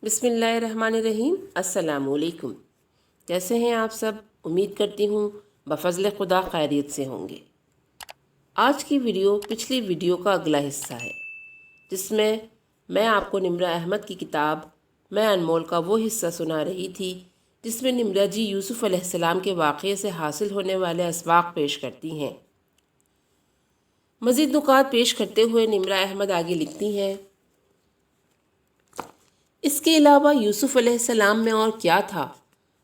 بسم اللہ الرحمن الرحیم۔ السلام علیکم۔ کیسے ہیں آپ سب؟ امید کرتی ہوں بفضل خدا خیریت سے ہوں گے۔ آج کی ویڈیو پچھلی ویڈیو کا اگلا حصہ ہے، جس میں میں آپ کو نمرہ احمد کی کتاب میں انمول کا وہ حصہ سنا رہی تھی جس میں نمرہ جی یوسف علیہ السلام کے واقعے سے حاصل ہونے والے اسباق پیش کرتی ہیں۔ مزید نکات پیش کرتے ہوئے نمرہ احمد آگے لکھتی ہیں، اس کے علاوہ یوسف علیہ السلام میں اور کیا تھا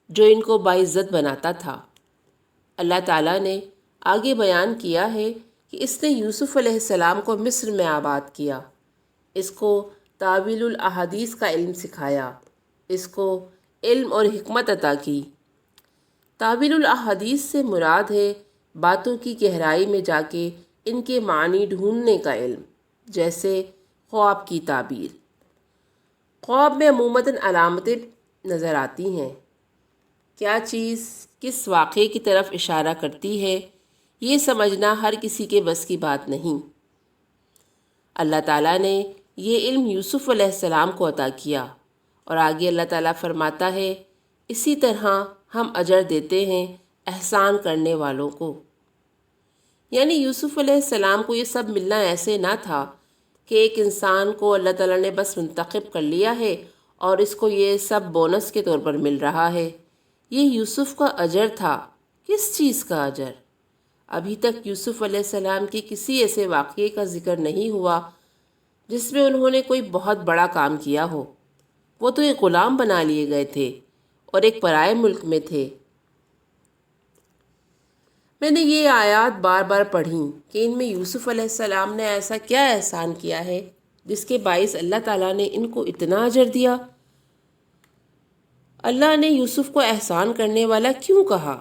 جو ان کو باعزت بناتا تھا؟ اللہ تعالیٰ نے آگے بیان کیا ہے کہ اس نے یوسف علیہ السلام کو مصر میں آباد کیا، اس کو تاویل الاحادیث کا علم سکھایا، اس کو علم اور حکمت عطا کی۔ تاویل الاحادیث سے مراد ہے باتوں کی گہرائی میں جا کے ان کے معنی ڈھونڈنے کا علم، جیسے خواب کی تعبیر۔ خواب میں عموماً علامتیں نظر آتی ہیں، کیا چیز کس واقعے کی طرف اشارہ کرتی ہے یہ سمجھنا ہر کسی کے بس کی بات نہیں۔ اللہ تعالیٰ نے یہ علم یوسف علیہ السلام کو عطا کیا، اور آگے اللہ تعالیٰ فرماتا ہے، اسی طرح ہم اجر دیتے ہیں احسان کرنے والوں کو۔ یعنی یوسف علیہ السلام کو یہ سب ملنا ایسے نہ تھا کہ ایک انسان کو اللہ تعالیٰ نے بس منتخب کر لیا ہے اور اس کو یہ سب بونس کے طور پر مل رہا ہے۔ یہ یوسف کا اجر تھا۔ کس چیز کا اجر؟ ابھی تک یوسف علیہ السلام کی کسی ایسے واقعے کا ذکر نہیں ہوا جس میں انہوں نے کوئی بہت بڑا کام کیا ہو۔ وہ تو ایک غلام بنا لیے گئے تھے اور ایک پرائے ملک میں تھے۔ میں نے یہ آیات بار بار پڑھیں کہ ان میں یوسف علیہ السلام نے ایسا کیا احسان کیا ہے جس کے باعث اللہ تعالیٰ نے ان کو اتنا اجر دیا۔ اللہ نے یوسف کو احسان کرنے والا کیوں کہا؟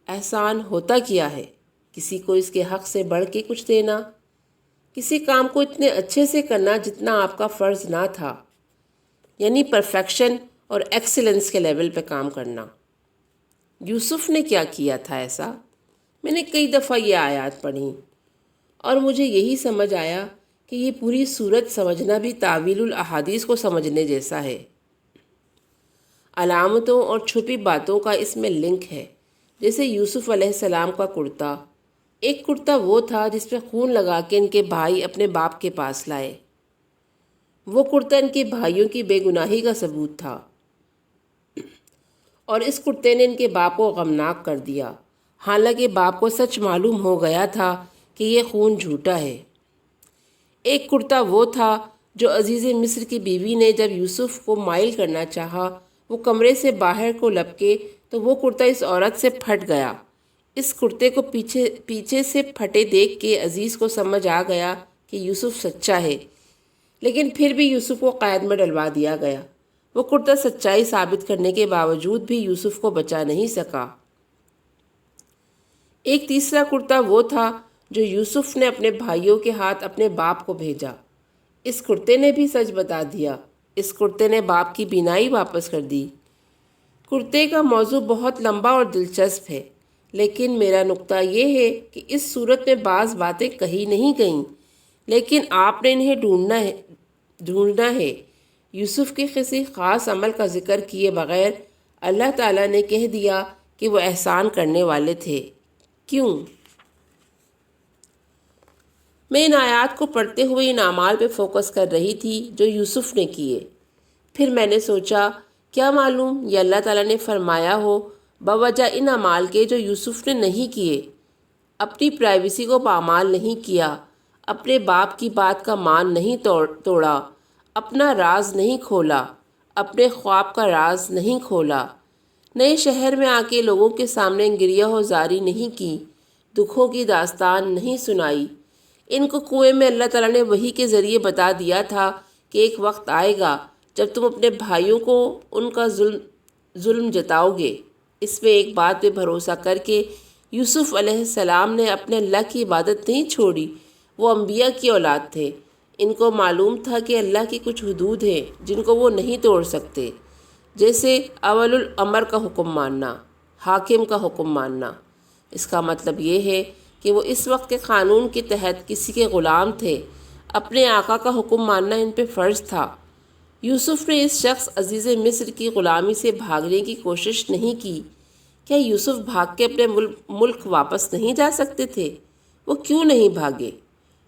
احسان ہوتا کیا ہے؟ کسی کو اس کے حق سے بڑھ کے کچھ دینا، کسی کام کو اتنے اچھے سے کرنا جتنا آپ کا فرض نہ تھا، یعنی پرفیکشن اور ایکسلنس کے لیول پہ کام کرنا۔ یوسف نے کیا کیا تھا ایسا؟ میں نے کئی دفعہ یہ آیات پڑھیں اور مجھے یہی سمجھ آیا کہ یہ پوری صورت سمجھنا بھی تاویل الاحادیث کو سمجھنے جیسا ہے۔ علامتوں اور چھپی باتوں کا اس میں لنک ہے، جیسے یوسف علیہ السلام کا کرتا۔ ایک کرتا وہ تھا جس پہ خون لگا کے ان کے بھائی اپنے باپ کے پاس لائے۔ وہ کرتا ان کے بھائیوں کی بے گناہی کا ثبوت تھا، اور اس کرتے نے ان کے باپ کو غمناک کر دیا، حالانکہ باپ کو سچ معلوم ہو گیا تھا کہ یہ خون جھوٹا ہے۔ ایک کرتا وہ تھا جو عزیز مصر کی بیوی نے جب یوسف کو مائل کرنا چاہا، وہ کمرے سے باہر کو لپکے تو وہ کرتا اس عورت سے پھٹ گیا۔ اس کرتے کو پیچھے سے پھٹے دیکھ کے عزیز کو سمجھ آ گیا کہ یوسف سچا ہے، لیکن پھر بھی یوسف کو قید میں ڈلوا دیا گیا۔ وہ کرتا سچائی ثابت کرنے کے باوجود بھی یوسف کو بچا نہیں سکا۔ ایک تیسرا کرتا وہ تھا جو یوسف نے اپنے بھائیوں کے ہاتھ اپنے باپ کو بھیجا۔ اس کرتے نے بھی سچ بتا دیا۔ اس کرتے نے باپ کی بینائی واپس کر دی۔ کرتے کا موضوع بہت لمبا اور دلچسپ ہے، لیکن میرا نقطہ یہ ہے کہ اس صورت میں بعض باتیں کہی نہیں گئیں، لیکن آپ نے انہیں ڈھونڈنا ہے۔ یوسف کے کسی خاص عمل کا ذکر کیے بغیر اللہ تعالیٰ نے کہہ دیا کہ وہ احسان کرنے والے تھے۔ کیوں؟ میں ان آیات کو پڑھتے ہوئے ان اعمال پہ فوکس کر رہی تھی جو یوسف نے کیے۔ پھر میں نے سوچا، کیا معلوم یہ اللہ تعالیٰ نے فرمایا ہو بوجہ ان اعمال کے جو یوسف نے نہیں کیے۔ اپنی پرائیویسی کو پامال نہیں کیا، اپنے باپ کی بات کا مان نہیں توڑا، اپنا راز نہیں کھولا، اپنے خواب کا راز نہیں کھولا، نئے شہر میں آ کے لوگوں کے سامنے گریہ و زاری نہیں کی، دکھوں کی داستان نہیں سنائی۔ ان کو کنویں میں اللہ تعالیٰ نے وحی کے ذریعے بتا دیا تھا کہ ایک وقت آئے گا جب تم اپنے بھائیوں کو ان کا ظلم جتاؤ گے۔ اس میں ایک بات پہ بھروسہ کر کے یوسف علیہ السلام نے اپنے اللہ کی عبادت نہیں چھوڑی۔ وہ انبیاء کی اولاد تھے، ان کو معلوم تھا کہ اللہ کی کچھ حدود ہیں جن کو وہ نہیں توڑ سکتے، جیسے اول الامر کا حکم ماننا، حاکم کا حکم ماننا۔ اس کا مطلب یہ ہے کہ وہ اس وقت کے قانون کے تحت کسی کے غلام تھے، اپنے آقا کا حکم ماننا ان پہ فرض تھا۔ یوسف نے اس شخص عزیز مصر کی غلامی سے بھاگنے کی کوشش نہیں کی۔ کیا یوسف بھاگ کے اپنے ملک واپس نہیں جا سکتے تھے؟ وہ کیوں نہیں بھاگے؟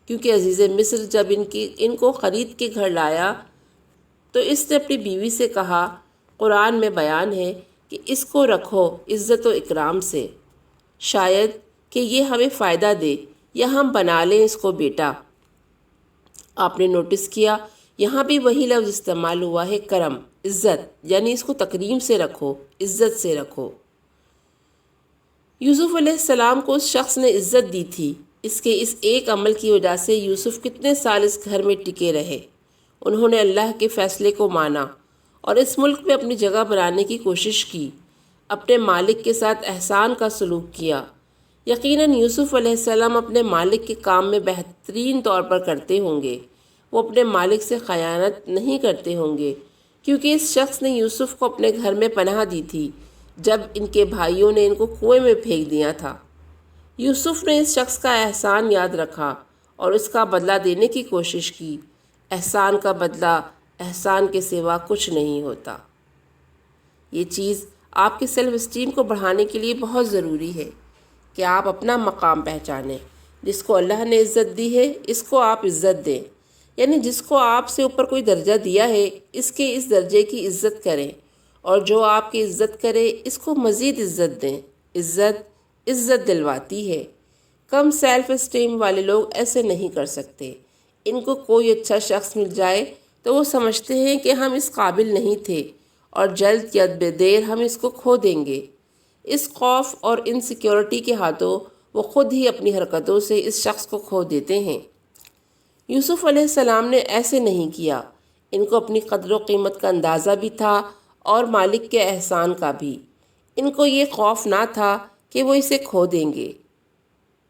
کیونکہ عزیز مصر جب ان کو خرید کے گھر لایا تو اس نے اپنی بیوی سے کہا، قرآن میں بیان ہے کہ اس کو رکھو عزت و اکرام سے، شاید کہ یہ ہمیں فائدہ دے یا ہم بنا لیں اس کو بیٹا۔ آپ نے نوٹس کیا یہاں بھی وہی لفظ استعمال ہوا ہے، کرم، عزت، یعنی اس کو تکریم سے رکھو، عزت سے رکھو۔ یوسف علیہ السلام کو اس شخص نے عزت دی تھی۔ اس کے اس ایک عمل کی وجہ سے یوسف کتنے سال اس گھر میں ٹکے رہے۔ انہوں نے اللہ کے فیصلے کو مانا اور اس ملک میں اپنی جگہ بنانے کی کوشش کی، اپنے مالک کے ساتھ احسان کا سلوک کیا۔ یقیناً یوسف علیہ السلام اپنے مالک کے کام میں بہترین طور پر کرتے ہوں گے۔ وہ اپنے مالک سے خیانت نہیں کرتے ہوں گے، کیونکہ اس شخص نے یوسف کو اپنے گھر میں پناہ دی تھی جب ان کے بھائیوں نے ان کو کنویں میں پھینک دیا تھا۔ یوسف نے اس شخص کا احسان یاد رکھا اور اس کا بدلہ دینے کی کوشش کی۔ احسان کا بدلہ احسان کے سوا کچھ نہیں ہوتا۔ یہ چیز آپ کے سیلف اسٹیم کو بڑھانے کے لیے بہت ضروری ہے کہ آپ اپنا مقام پہچانیں۔ جس کو اللہ نے عزت دی ہے اس کو آپ عزت دیں، یعنی جس کو آپ سے اوپر کوئی درجہ دیا ہے اس کے اس درجے کی عزت کریں، اور جو آپ کی عزت کرے اس کو مزید عزت دیں۔ عزت دلواتی ہے۔ کم سیلف اسٹیم والے لوگ ایسے نہیں کر سکتے۔ ان کو کوئی اچھا شخص مل جائے تو وہ سمجھتے ہیں کہ ہم اس قابل نہیں تھے اور جلد یا دیر ہم اس کو کھو دیں گے۔ اس خوف اور انسیکیورٹی کے ہاتھوں وہ خود ہی اپنی حرکتوں سے اس شخص کو کھو دیتے ہیں۔ یوسف علیہ السلام نے ایسے نہیں کیا۔ ان کو اپنی قدر و قیمت کا اندازہ بھی تھا اور مالک کے احسان کا بھی۔ ان کو یہ خوف نہ تھا کہ وہ اسے کھو دیں گے،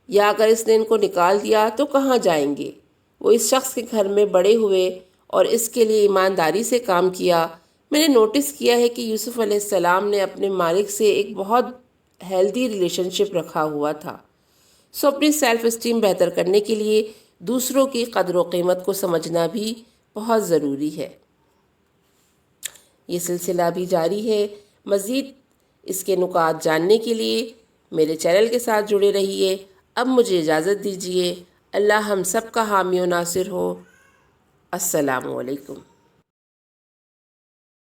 یا اگر اس نے ان کو نکال دیا تو کہاں جائیں گے۔ وہ اس شخص کے گھر میں بڑے ہوئے اور اس کے لیے ایمانداری سے کام کیا۔ میں نے نوٹس کیا ہے کہ یوسف علیہ السلام نے اپنے مالک سے ایک بہت ہیلدی ریلیشن شپ رکھا ہوا تھا۔ اپنی سیلف اسٹیم بہتر کرنے کے لیے دوسروں کی قدر و قیمت کو سمجھنا بھی بہت ضروری ہے۔ یہ سلسلہ بھی جاری ہے۔ مزید اس کے نکات جاننے کے لیے میرے چینل کے ساتھ جڑے رہیے۔ اب مجھے اجازت دیجیے۔ اللہ ہم سب کا حامی و ناصر ہو۔ السلام علیکم۔